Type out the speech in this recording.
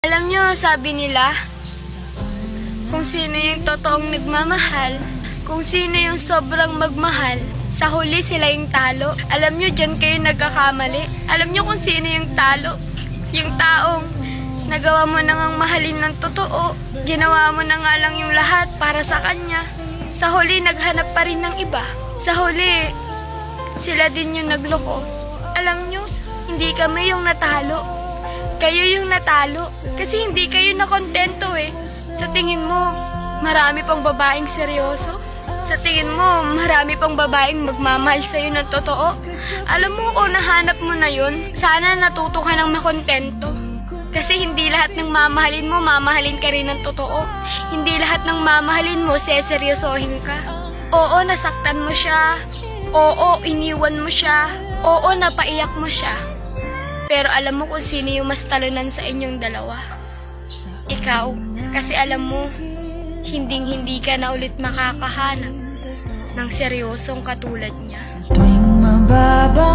Alam nyo, sabi nila, kung sino yung totoong nagmamahal, kung sino yung sobrang magmahal, sa huli sila yung talo. Alam nyo, dyan kayo nagkakamali. Alam nyo kung sino yung talo? Yung taong nagawa mo na ngang mahalin ng totoo, ginawa mo na nga lang yung lahat para sa kanya. Sa huli, naghanap pa rin ng iba. Sa huli, sila din yung nagloko. Alam nyo, hindi kami yung natalo. Kayo yung natalo. Kasi hindi kayo nakontento eh. Sa tingin mo, marami pang babaeng seryoso? Sa tingin mo, marami pang babaeng magmamahal sa'yo ng totoo? Alam mo, kung nahanap mo na yun, sana natuto ka ng makontento. Kasi hindi lahat ng mamahalin mo, mamahalin ka rin ng totoo. Hindi lahat ng mamahalin mo, seseryosohin ka. Oo, nasaktan mo siya. Oo, iniwan mo siya. Oo, napaiyak mo siya. Pero alam mo kung sino yung mas talunan sa inyong dalawa? Ikaw. Kasi alam mo, hinding-hindi ka na ulit makakahanap ng seryosong katulad niya. Tuwing mababa